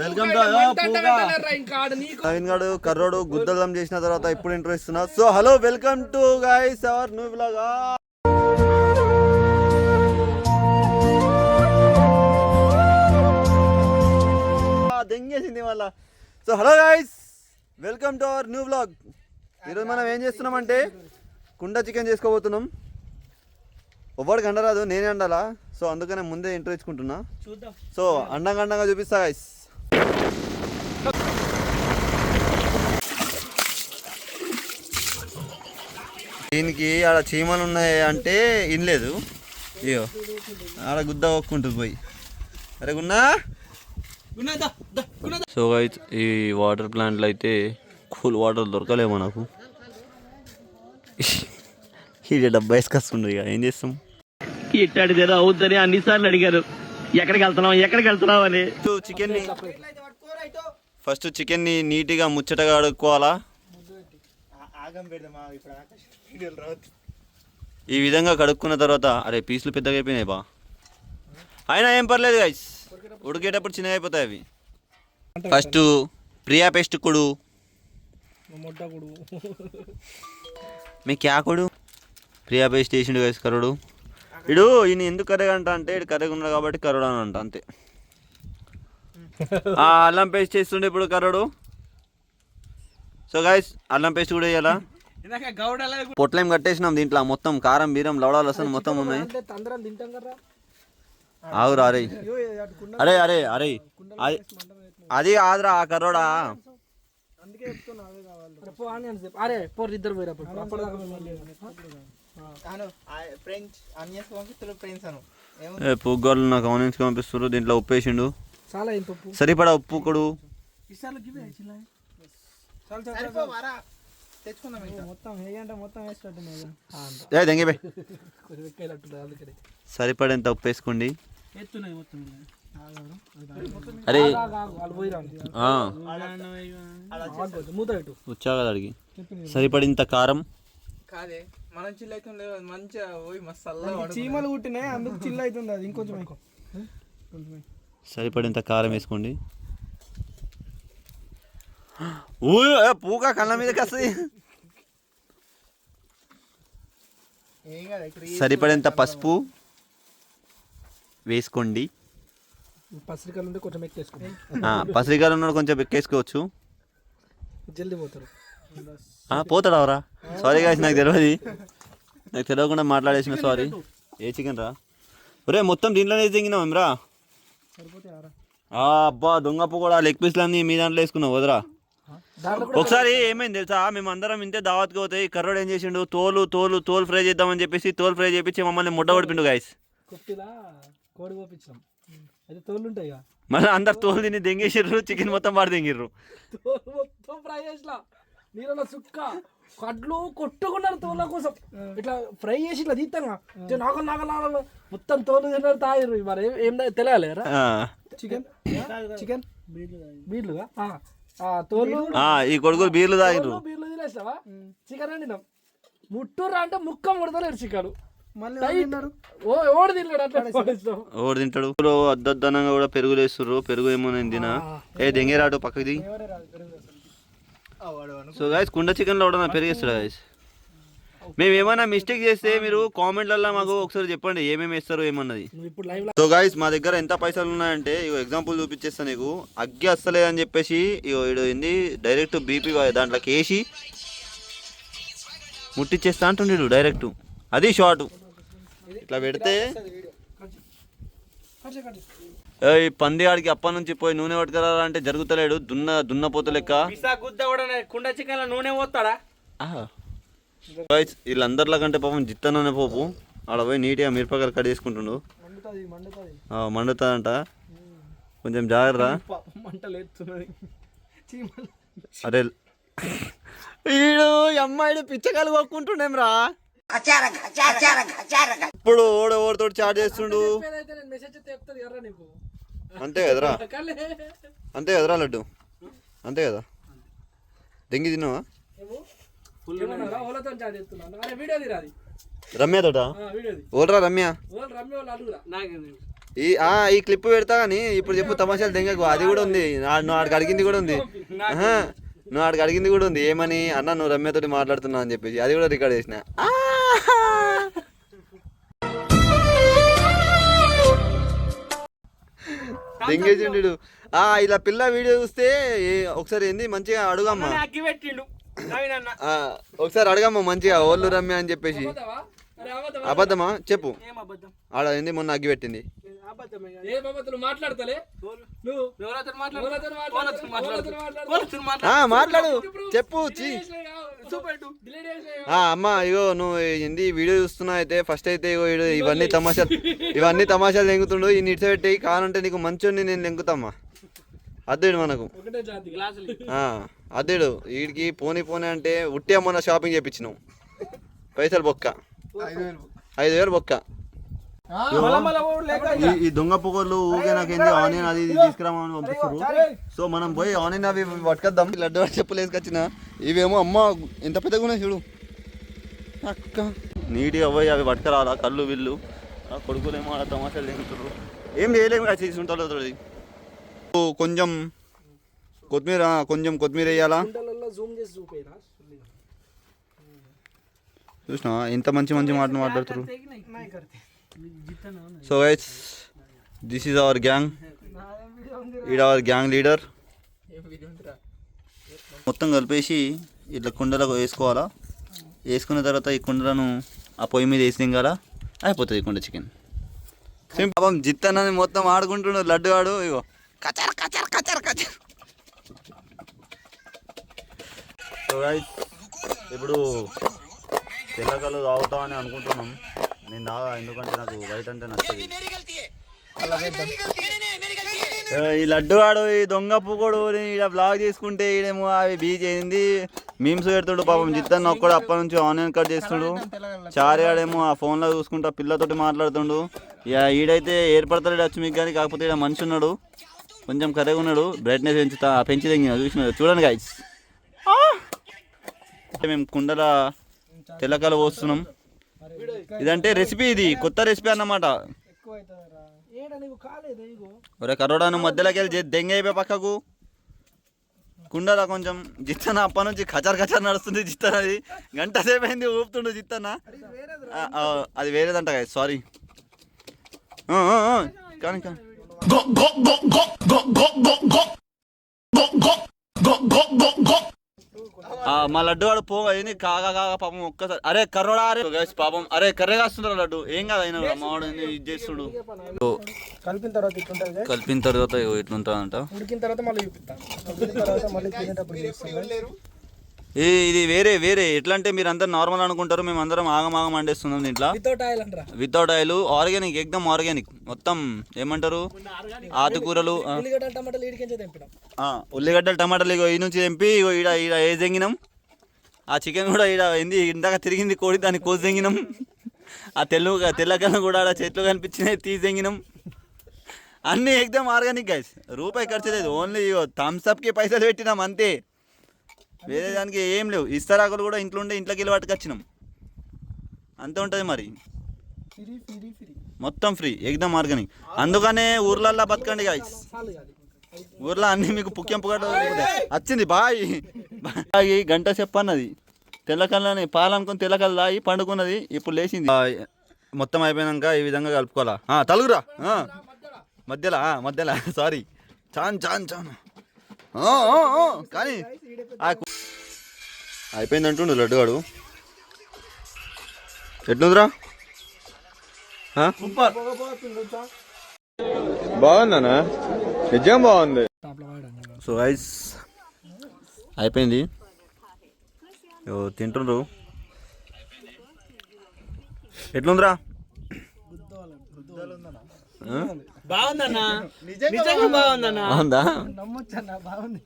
Welcome Naveen గారు కర్రోడు గుద్దలం చేసిన తర్వాత ఇప్పుడు ఇంట్రో ఇస్తున్నా. So hello, welcome to guys our new vlog. దెంగేసింది మళ్ళా. So hello guys, welcome to our new vlog. ఈరోజు మనం ఏం చేస్తున్నామంటే కుండ చికెన్ చేసుకోబోతున్నాం. ఒవ్వడికి అండరాదు, నేనే అండాలా. సో అందుకనే ముందే ఇంట్రో ఇచ్చుకుంటున్నా. సో అండంగా చూపిస్తా గైస్. దీనికి ఆడ చీమలు ఉన్నాయి అంటే ఇనలేదు. అయ్యో ఆడ గుద్ద ఒక్కుంటుంది పోయి. అరే గున్నా. సో గైస్, ఈ వాటర్ ప్లాంట్లో అయితే కూల్ వాటర్ దొరకలేమో నాకు. ఇది డబ్బా వేసుకొస్తుండ్రు, ఇక ఏం చేస్తాం. ఇట్టాడిదేదో అవుద్దని అన్నిసార్లు అడిగారు, ఎక్కడికి వెళ్తున్నావు అని. ఫస్ట్ చికెన్ ని నీట్గా ముచ్చటగా అడుక్కోవాలా. ఈ విధంగా కడుక్కున్న తర్వాత, అరే పీసులు పెద్దగా అయిపోయినాయి బా. అయినా ఏం పర్లేదు గైస్, ఉడికేటప్పుడు చిన్నగా అయిపోతాయి అవి. ఫస్ట్ ప్రియా పేస్ట్ కుడు మీ క్యా కుడు ప్రియా పేస్ట్ వేసిండు గైస్ కరుడు. ఇడు ఈయన ఎందుకు కర్రెగా అంట అంటే ఇటు కర్రెగా ఉన్నాడు కాబట్టి కరుడు అని అంట, అంతే. అల్లం పేస్ట్ చేస్తుండే ఇప్పుడు కరుడు. సో గైస్, అల్లం పేస్ట్ కూడా వేయాలా. పొట్లేం కట్టేసినాం దీంట్లో, మొత్తం కారం బీరం లవడాలు వస్తుంది మొత్తం ఉన్నాయి. ఆగురా. అరే అరే అరే అరే అది కాదురా ఆ కర్రోడా. పుగ్గోళ్ళు నాకు ఆనియన్స్ పంపిస్తారు. దీంట్లో ఉప్పు వేసిండు, సరిపడా ఉప్పు కొడు. సరిపడేంత ఉప్పు వేసుకోండి. అరే వచ్చా కదా అడిగి. సరిపడింత కారం, సరిపడింత కారం వేసుకోండి. పూగా కళ్ళ మీదకి వస్తుంది. సరిపడేంత పసుపు వేసుకోండి. పసిరికాయలు ఉన్నాడు, కొంచెం ఎక్కేసుకోవచ్చు. పోతాడు అవరా. సారీ గాయస్, నాకు తెలియదు, నాకు తెలియకుండా మాట్లాడేసిన, సారీ. ఏ చికెన్ రా ఒరే, మొత్తం దీంట్లోనే తెంగినావు ఏమరా. అబ్బా దొంగప్పు కూడా లెగ్ పీస్లన్నీ మీ దాంట్లో వేసుకున్నావు వదరా. ఒకసారి ఏమైంది తెలుసా, మేము అందరం ఇంతే దావత్కి పోతాయి. కర్రోడు ఏం చేసిండు, తోలు ఫ్రై చేద్దామని చెప్పేసి తోలు ఫ్రై చేపించి మమ్మల్ని ముడ్డ కొడిపిండు గాయస్. మళ్ళీ అందరు తోలు తిని దెంగేసిర్రు, చికెన్ మొత్తం పాడు దెంగిర్రు. నీళ్ళ సుక్క కడ్లు కొట్టుకున్నారు తోల కోసం. ఇట్లా ఫ్రై చేసి ఇట్లా తీస్తాను నాగలు మొత్తం తోలు తిన్నారు, తాగిర్రు. మరి ఏం తెలియాలి చికెన్ చికెన్ బీర్లుగా తోలు ఈ కొడుకులు బీర్లు తాగిర్రు. బీర్లు తినేస్తావా? చికెన్ వండినాం, ముట్టూరా అంటే ముక్క ముడతలేరు చికెన్. ఓడి తింటాడు. అద్దనంగా కూడా పెరుగులు వేస్తుర్రు. పెరుగు ఏమో నేను తినా. దెంగేరాడు పక్కది. సో గైస్, కుండ చికెన్లో కూడా పెరిగేస్తాడు గైస్. మేము ఏమైనా మిస్టేక్ చేస్తే మీరు కామెంట్లలో మాకు ఒకసారి చెప్పండి ఏమేమి వేస్తారో ఏమన్నది. సో గైస్, మా దగ్గర ఎంత పైసలు ఉన్నాయంటే ఇగో ఎగ్జాంపుల్ చూపించేస్తా నీకు. అగ్గి వస్తలేదని చెప్పేసి ఇగో ఇడు ఏంది డైరెక్ట్ బీపీ దాంట్లోకి వేసి ముట్టిచ్చేస్తా అంటుండేడు డైరెక్ట్. అది షార్ట్ ఇట్లా పెడితే ఈ పందిగాడికి అప్ప నుంచి పోయి నూనె పట్టుకురాలంటే జరుగుతలేడు. దున్నపోతు లెక్క. కుండ చికెన్ నూనె పోతాడా? వీళ్ళందరిలో కంటే పాపం జిత్త నూనె పోపు. ఆడ పోయి నీట్గా మిరపకాయలు కట్ చేసుకుంటుండు. మండుతుందంట, కొంచెం జాగ్రత్త. అరే వీడు అమ్మాయిడు పిచ్చకాయలు కొక్కుంటుండేం రా. ఇప్పుడు ఓడితో చాట్ చేస్తుండు. అంతే కదరా, అంతే కదరా లడ్డు, అంతే కదా. దెంగి తిన్నావా రమ్య తోట? ఓల్రా రమ్య. ఈ క్లిప్ పెడతా కానీ ఇప్పుడు చెప్పు తమాషాలు దెంగకు. అది కూడా ఉంది, నువ్వు ఆడికి అడిగింది కూడా ఉంది. నువ్వు ఆడికి అడిగింది కూడా ఉంది ఏమని, అన్న నువ్వు రమ్యతోటి మాట్లాడుతున్నావు అని చెప్పేసి, అది కూడా రికార్డ్ చేసిన. దెంగేసిండు. ఇలా పిల్ల వీడియో చూస్తే ఒకసారి ఏంది మంచిగా అడుగమ్మా, ఒకసారి అడగమ్మా మంచిగా ఓళ్ళు రమ్య అని చెప్పేసి. అబద్ధమా చెప్పు, ఆడ ఏంది మొన్న అగ్గి పెట్టింది. మాట్లాడు చెప్పు. అమ్మా ఇగో నువ్వు ఏంది వీడియో చూస్తున్నావు అయితే ఫస్ట్ అయితే ఇగో ఇవన్నీ తమాషాలు లెంగుతుండు. ఈ నిడిస పెట్టి కావాలంటే నీకు మంచోని నేను లెంగుతామ్మా. అద్దేడు మనకు అద్దేడు వీడికి పోనీ అంటే ఉట్టి మొన్న షాపింగ్ చేయించినావు, పైసలు బొక్క 5,000 బొక్క. ఈ దొంగ పొగలు ఊకే నాకేంది ఆనియన్ అది ఇది తీసుకురామని పంపిస్తారు. సో మనం పోయి ఆనియన్ అవి పట్టుకొద్దాం. లడ్డు చెప్పులు వేసుకొచ్చిన ఇవేమో అమ్మ ఎంత పెద్దగా ఉన్నాయి చూడు అక్క. నీట్గా పోయి అవి పట్టుకురాలా. కళ్ళు వీళ్ళు కొడుకులేమో అలా తమాషాలు తింటున్నారు. ఏం చేయలేము కదా తీసుకుంటారు. కొంచెం కొత్తిమీర వేయాలా. చూసినా ఎంత మంచి మాటలు మాట్లాడుతారు. So guys this is our gang, ఈడ అవర్ గ్యాంగ్ లీడర్. మొత్తం కలిపేసి ఇట్లా కుండలకు వేసుకోవాలా. వేసుకున్న తర్వాత ఈ కుండలను ఆ పొయ్యి మీద వేసి తింగాలా, అయిపోతుంది కుండ చికెన్. పాపం జిత్తన్నని మొత్తం ఆడుకుంటున్నాడు లడ్డు ఆడు. ఇగో కచర్ కచర్ కచర్ కచర్. సో గైస్ ఇప్పుడు తెల్లకల్లు తాగుతామని అనుకుంటున్నాం. నేను తాగా, ఎందుకంటే నాకు వైట్ అంటే నచ్చదు. ఈ లడ్డుగాడు ఈ దొంగ పువ్వుడు ఇలా బ్లాగ్ చేసుకుంటే ఈడేమో అవి బీచ్ అయింది మీమ్స్ పెడుతుడు. పాపం జిత్తన్న ఒక్కడు అప్పటి నుంచి ఆనియన్ కట్ చేస్తుడు. చార్యాడేమో ఆ ఫోన్లో చూసుకుంటా పిల్లతోటి మాట్లాడుతుండు. ఇక ఈడైతే ఏర్పడతాడు వచ్చి మీకు కానీ, కాకపోతే ఇక్కడ మనిషి ఉన్నాడు కొంచెం కర్రెగా ఉన్నాడు. బ్రైట్నెస్ పెంచి తగ్గిన చూసిన చూడండి గాయ్స్. మేము కుండల తెల్లకలు పోస్తున్నాం. ఇదంటే రెసిపీ, ఇది కొత్త రెసిపీ అన్నమాట. ఒరే కరోడాను మధ్యలోకి వెళ్ళి దెంగ అయిపోయి పక్కకు కుండలా కొంచెం. జిత్తన అప్ప నుంచి కచర్ నడుస్తుంది. జిత్తనది గంట సేపు అయింది ఊపుతుండు జిత్తన. అది వేరేదంట కదా, సారీ. కానీ మా లడ్డు వాడు పోగా ఏంది కాగా పాపం ఒక్కసారి. అరే కర్రోడా, అరే పాపం, అరే కర్రే కాస్తున్నారు లడ్డు. ఏం కాదు అయినా మావాడు ఇది చేస్తుడు. కలిపిన తర్వాత ఇట్లుంటుందంట. ఇది వేరే ఎట్లా అంటే మీరు అందరు నార్మల్ అనుకుంటారు, మేము అందరం ఆగం వండేస్తున్నాం దీంట్లో వితౌట్ ఆయిల్. ఆర్గానిక్, ఎక్దమ్ ఆర్గానిక్. మొత్తం ఏమంటారు ఆకుకూరలు, ఉల్లిగడ్డలు టమాటాలు ఇగో ఈ నుంచి తెంపి ఇగో ఈడ ఏ తెంగినాం. ఆ చికెన్ కూడా ఈడ ఏంది ఇందాక తిరిగింది కోడి, దాన్ని కోసి తెంగినాం. ఆ తెల్లకన్నా కూడా ఆడ చేతిలో కనిపించినాయి తీసి తెంగినాం. అన్నీ ఎక్దమ్ ఆర్గానిక్ గైస్. రూపాయి ఖర్చు లేదు, ఓన్లీ ఇగో థమ్స్అప్కి పైసలు పెట్టినాం అంతే. వేరే దానికి ఏం లేవు. ఇస్తరాకులు కూడా ఇంట్లో ఉండే ఇంట్లోకి వెళ్ళి పట్టుకొచ్చినాం. అంతే ఉంటుంది మరి, మొత్తం ఫ్రీ, ఎక్దమ్ ఆర్గానిక్. అందుకనే ఊర్లల్లో బతకండి గాయ్స్. ఊర్లో అన్నీ మీకు పుక్యం పుగట వచ్చింది. బాయ్ గంట చెప్పన్నది తెల్లకల్లని పాలనుకుని తెల్లకల్లు తాగి పండుకున్నది. ఇప్పుడు లేచింది. మొత్తం అయిపోయినాక ఈ విధంగా కలుపుకోవాలా. తలుగురా మధ్యలో సారీ చాన్ కానీ అయిపోయిందంటుండు లడ్డుగాడు. ఎట్లుందిరా? బాగుందనా? నిజం బాగుంది. సో గైస్ అయిపోయింది, తింటుండ్రు. ఎట్లుందిరా? బాగుందన్నా, నిజంగా బాగుందన్నా. బాగుందా? నమ్మొచ్చన్నా, బాగుంది.